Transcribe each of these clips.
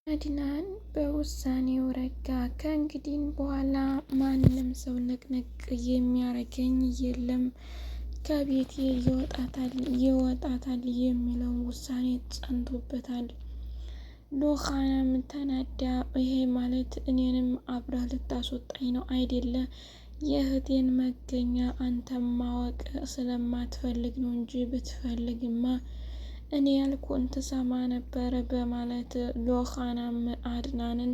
አድናን በውሳኔው ረጋ። ከእንግዲህ በኋላ ማንም ሰው ንቅንቅ የሚያረገኝ የለም፣ ከቤቴ ይወጣታል የሚለው ውሳኔ ጸንቶበታል። ሉሃናም ተናዳ፣ ይሄ ማለት እኔንም አብረህ ልታስወጣኝ ነው አይደለ? የእህቴን መገኛ አንተም ማወቅ ስለማትፈልግ ነው እንጂ ብትፈልግማ እኔ ያልኩን ትሰማ ነበረ በማለት ሉሃናም አድናንን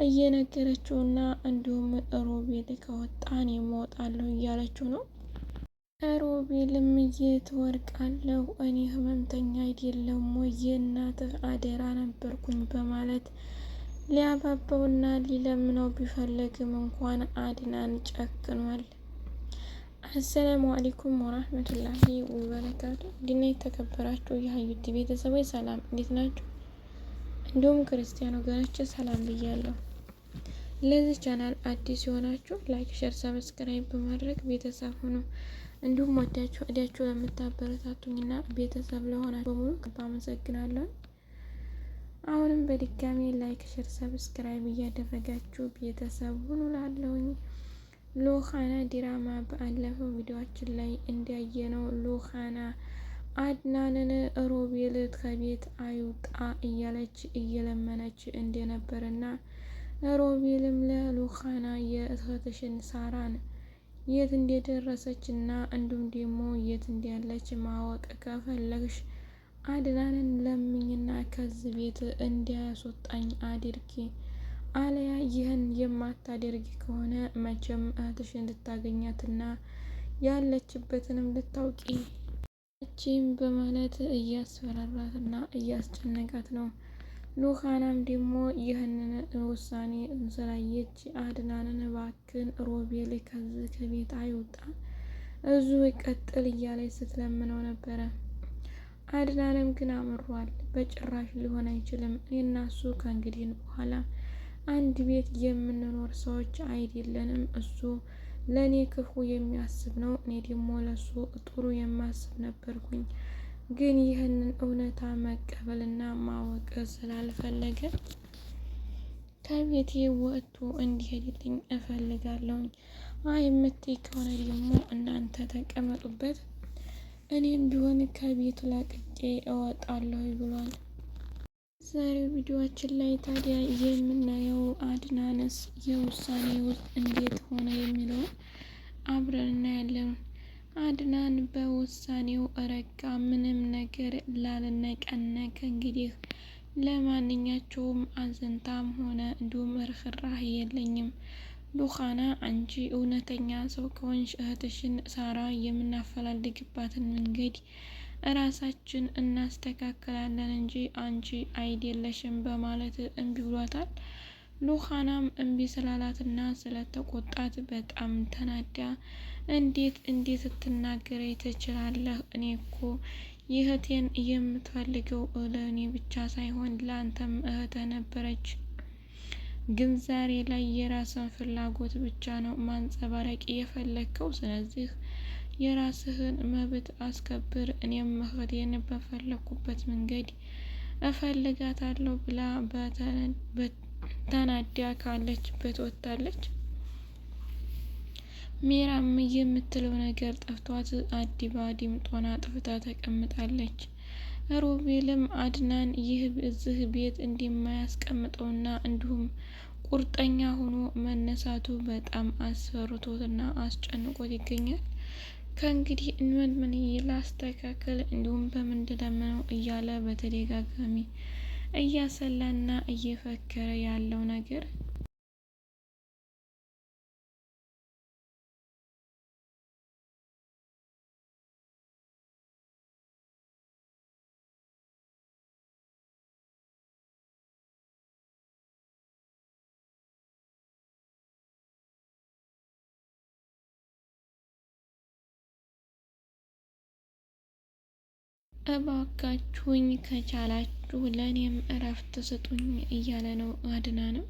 እየነገረችውና እንዲሁም ሮቤል ከወጣን እወጣለሁ እያለችው ነው። ሮቤልም የት ወርቃለሁ እኔ ህመምተኛ አይደለም ወይ የእናትህ አደራ ነበርኩኝ በማለት ሊያባበውና ሊለምነው ቢፈልግም እንኳን አድናን ጨክኗል። አሰላሙ አለይኩም ወራህመቱላሂ ወበረካቱ። እንዲና የተከበራችሁ የሀዩቲ ቤተሰቦች ሰላም እንዴት ናችሁ? እንዲሁም ክርስቲያን ወገኖች ሰላም ብያለሁ። ለዚህ ቻናል አዲስ የሆናችሁ ላይክ፣ ሼር፣ ሰብስክራይብ በማድረግ ቤተሰብ ሁኑ። እንዲሁም ወዳችሁ ለምታበረታቱኝና ቤተሰብ ለሆናችሁ በሙሉ ከልብ አመሰግናለሁ። አሁንም በድጋሚ ላይክ፣ ሼር፣ ሰብስክራይብ እያደረጋችሁ ቤተሰብ ሁኑ ላለሁኝ። ሉሃና ዲራማ ባለፈው ቪዲዮአችን ላይ እንዳየነው ሉሃና አድናንን ሮቤል ከቤት አይውጣ እያለች እየለመነች እንደነበርና ሮቤልም ለሉሃና የእህትሽን ሳራን የት እንደደረሰች እና እንዲሁም ደግሞ የት እንዳለች ማወቅ ከፈለግሽ አድናንን ለምኝና ከዚህ ቤት እንዲያስወጣኝ አድርጊ፣ አለያ ይህን የማታደርጊ ከሆነ መቼም እህትሽን ልታገኛትና ያለችበትንም ልታውቂ እቺም በማለት እያስፈራራትና እያስጨነቃት ነው። ሉሃናም ደግሞ ይህንን ውሳኔ ስላየች አድናንን እባክን ሮቤል ከዚህ ከቤት አይውጣ እዙ ይቀጥል እያለች ስትለምነው ነበረ። አድናንም ግን አምሯል። በጭራሽ ሊሆን አይችልም፣ እኔና እሱ ከእንግዲህ በኋላ አንድ ቤት የምንኖር ሰዎች አይደለንም። እሱ ለእኔ ክፉ የሚያስብ ነው፣ እኔ ደግሞ ለሱ ጥሩ የማስብ ነበርኩኝ። ግን ይህንን እውነታ መቀበልና ማወቅ ስላልፈለገ ከቤቴ ወጥቶ እንዲሄድልኝ እፈልጋለሁኝ። አይ የምትይ ከሆነ ደግሞ እናንተ ተቀመጡበት፣ እኔም ቢሆን ከቤቱ ለቅቄ እወጣለሁ ብሏል። ዛሬው ቪዲዮአችን ላይ ታዲያ የምናየው አድናንስ የውሳኔ ውስጥ እንዴት ሆነ የሚለውን አብረን እናያለን። አድናን በውሳኔው ረጋ፣ ምንም ነገር ላልነቀነቅ እንግዲህ ለማንኛቸውም አዘንታም ሆነ እንዲሁም ርህራሄ የለኝም። ሉሃና አንቺ እውነተኛ ሰው ከሆንሽ እህትሽን ሳራ የምናፈላልግባትን መንገድ እራሳችን እናስተካክላለን እንጂ አንቺ አይደለሽም በማለት እምቢ ብሏታል። ሉሃናም እምቢ ስላላትና ስለተቆጣት በጣም ተናዳ እንዴት ትናገረኝ ትችላለህ? እኔ እኮ ይህቴን የምትፈልገው ለእኔ ብቻ ሳይሆን ለአንተም እህተ ነበረች። ግን ዛሬ ላይ የራስን ፍላጎት ብቻ ነው ማንጸባረቅ የፈለግከው። ስለዚህ የራስህን መብት አስከብር፣ እኔም እህቴን በፈለኩበት መንገድ እፈልጋታለሁ ብላ ተናዳ ካለችበት ወጥታለች። ሜራም የምትለው ነገር ጠፍቷት አዲባ ድምጧን አጥፍታ ተቀምጣለች። ሮቤልም አድናን እዚህ ቤት እንደማያስቀምጠውና እንዲሁም ቁርጠኛ ሆኖ መነሳቱ በጣም አስፈርቶትና አስጨንቆት ይገኛል። ከእንግዲህ ምን ላስተካከል እንዲሁም በምን ልለምነው እያለ በተደጋጋሚ እያሰላና እየፈከረ ያለው ነገር እባካችሁኝ ከቻላችሁ ለእኔም እረፍት ስጡኝ እያለ ነው አድናንም።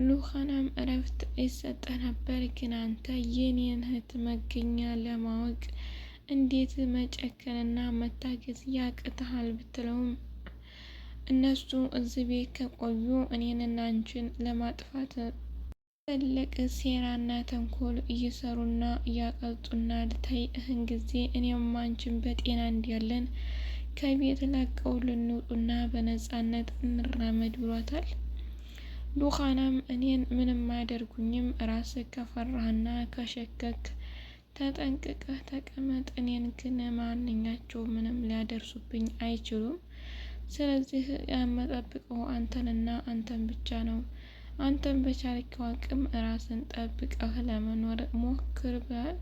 ሉሃናም እረፍት ይሰጠ ነበር፣ ግን አንተ የኔን እህት መገኛ ለማወቅ እንዴት መጨከንና መታገዝ ያቅትሃል ብትለውም እነሱ እዚህ ቤት ከቆዩ እኔንና አንቺን ለማጥፋት ትልቅ ሴራና ተንኮል እየሰሩና እያቀልጡና ልታይ እህን ጊዜ እኔም አንቺን በጤና እንዲያለን ከቤት ለቀው ልንውጡና በነፃነት እንራመድ ብሏታል። ሉኻናም እኔን ምንም አያደርጉኝም፣ ራስህ ከፈራህና ከሸከክ ተጠንቅቀህ ተቀመጥ፣ እኔን ግን ማንኛቸው ምንም ሊያደርሱብኝ አይችሉም። ስለዚህ የምጠብቀው አንተንና አንተን ብቻ ነው። አንተን በቻልከው አቅም ራስን ጠብቀህ ለመኖር ሞክር ብሏል።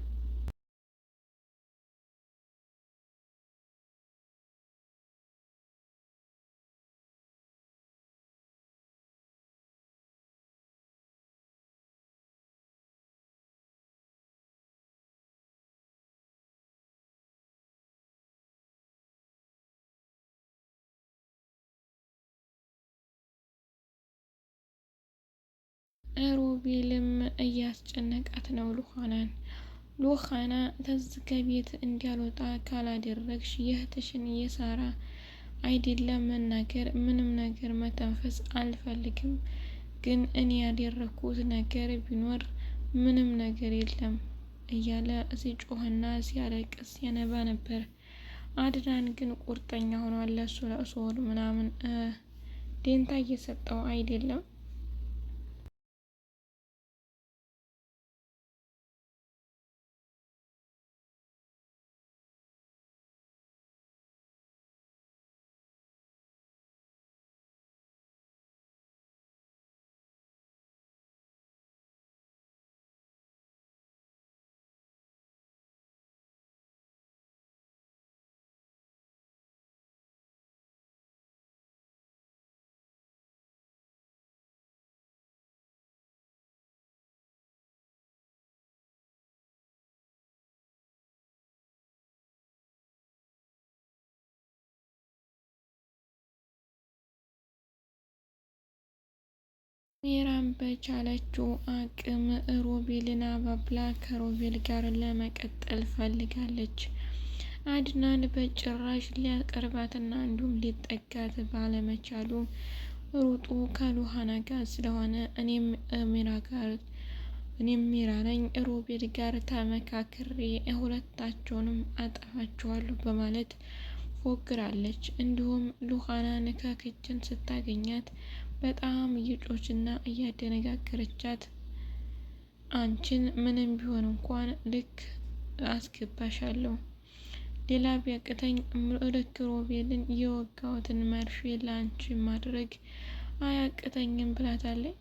ሮቤልም እያስጨነቃት ነው ሉኻናን። ሉኻና ከዚህ ከቤት እንዲያልወጣ ካላደረግሽ የእህትሽን የሳራ አይደለም መናገር ምንም ነገር መተንፈስ አልፈልግም፣ ግን እኔ ያደረኩት ነገር ቢኖር ምንም ነገር የለም እያለ ሲጮህና ሲያለቅስ ሲያነባ ነበር። አድናን ግን ቁርጠኛ ሆኗል። ለሱ ለእሱ ምናምን ዴንታ እየሰጠው አይደለም። ሜራን በቻለችው አቅም ሮቤልን አባብላ ከሮቤል ጋር ለመቀጠል ፈልጋለች። አድናን በጭራሽ ሊያቀርባትና እንዲሁም ሊጠጋት ባለመቻሉ ሩጡ ከሉኻና ጋር ስለሆነ እኔም ሜራ ነኝ ሮቤል ጋር ተመካክሬ ሁለታቸውንም አጠፋቸዋለሁ በማለት ፎግራለች። እንዲሁም ሉኻናን ከክችን ስታገኛት በጣም እየጮችና እያደነጋገረቻት አንቺን ምንም ቢሆን እንኳን ልክ አስገባሻለሁ፣ ሌላ ቢያቅተኝ ልክ ሮቤልን የወጋሁትን መርፌ ለአንቺ ማድረግ አያቅተኝም ብላታለች።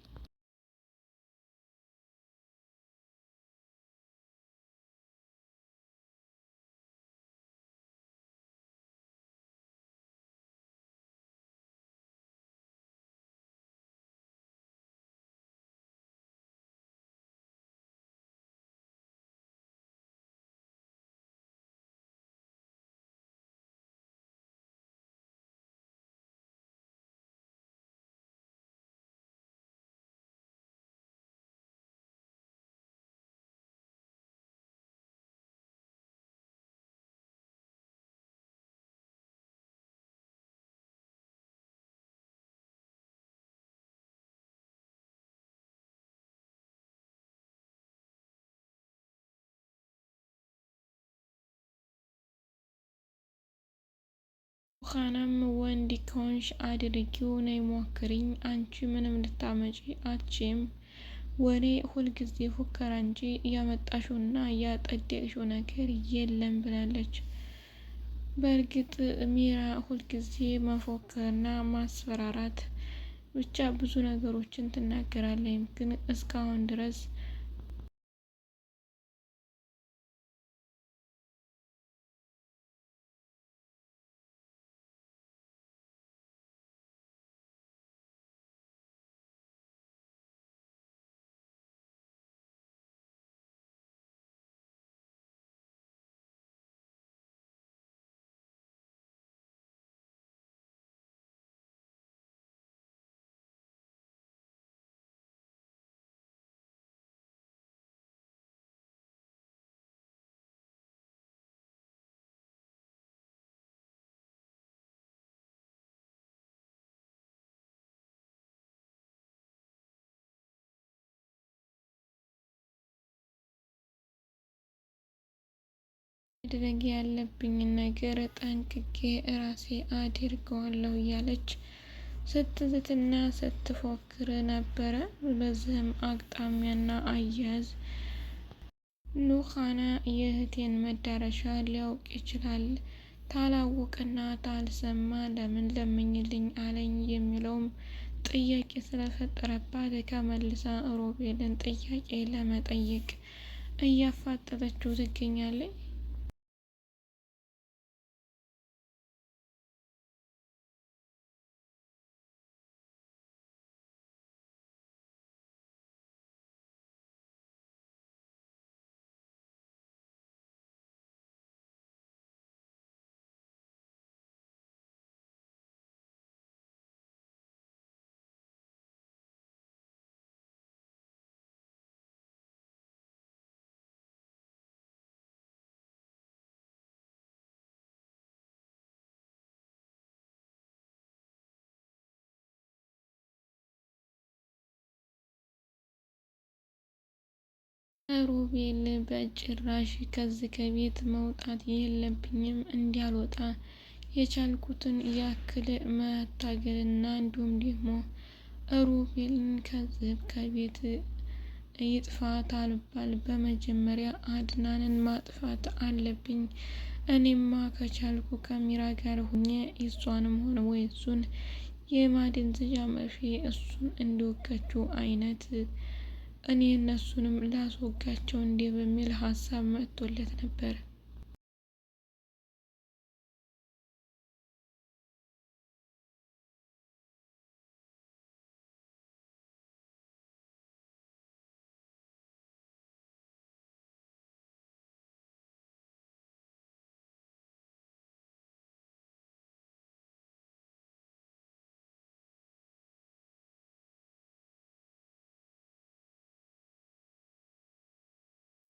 ሉኻናም ወንድ ከሆንሽ አድርጊው፣ ነይ ሞክሪኝ፣ አንቺ ምንም ልታመጪ አትችይም፣ ወሬ ሁልጊዜ ፉከራ እንጂ ያመጣሽውና ያጠደቅሽው ነገር የለም ብላለች። በእርግጥ ሜራ ሁልጊዜ መፎከርና ማስፈራራት ብቻ ብዙ ነገሮችን ትናገራለች፣ ግን እስካሁን ድረስ ማድረግ ያለብኝን ነገር ጠንቅቄ ራሴ አድርገዋለሁ እያለች ስትዝትና ስትፎክር ነበረ። በዚህም አጋጣሚና አያያዝ ኑሃና የእህቴን መዳረሻ ሊያውቅ ይችላል፣ ታላወቅና ታልሰማ ለምን ለምኝልኝ አለኝ የሚለውም ጥያቄ ስለፈጠረባት ከመልሳ ሮቤልን ጥያቄ ለመጠየቅ እያፋጠጠችው ትገኛለች። ሮቤል በጭራሽ ከዚህ ከቤት መውጣት የለብኝም፣ እንዲያልወጣ የቻልኩትን ያክል መታገልና እንዲሁም ደግሞ ሮቤልን ከዚህ ከቤት ይጥፋ ታልባል በመጀመሪያ አድናንን ማጥፋት አለብኝ። እኔማ ከቻልኩ ከሚራ ጋር ሁኜ እሷንም ሆነ ወይ እሱን የማደንዘዣ መርፌ እሱን እንዲወጋችው አይነት እኔ እነሱንም ላስወጋቸው እንዴ በሚል ሀሳብ መጥቶለት ነበር።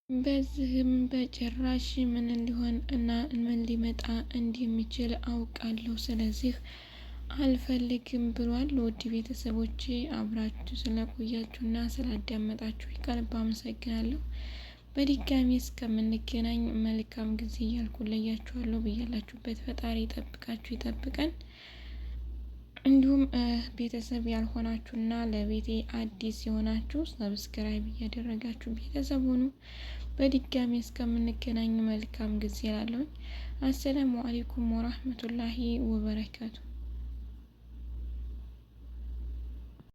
በዚህም በጭራሽ ምን ሊሆን እና ምን ሊመጣ እንደሚችል አውቃለሁ፣ ስለዚህ አልፈልግም ብሏል። ውድ ቤተሰቦቼ አብራችሁ ስለቆያችሁና ስላዳመጣችሁ ከልብ አመሰግናለሁ። በድጋሚ እስከምንገናኝ መልካም ጊዜ እያልኩ ለያችኋለሁ። ብያላችሁበት ፈጣሪ ይጠብቃችሁ ይጠብቀን። እንዲሁም ቤተሰብ ያልሆናችሁና ለቤቴ አዲስ የሆናችሁ ሰብስክራይብ እያደረጋችሁ ቤተሰብ ሁኑ። በድጋሚ እስከምንገናኝ መልካም ጊዜ ላለሁኝ። አሰላሙ አሌይኩም ወራህመቱላሂ ወበረካቱ።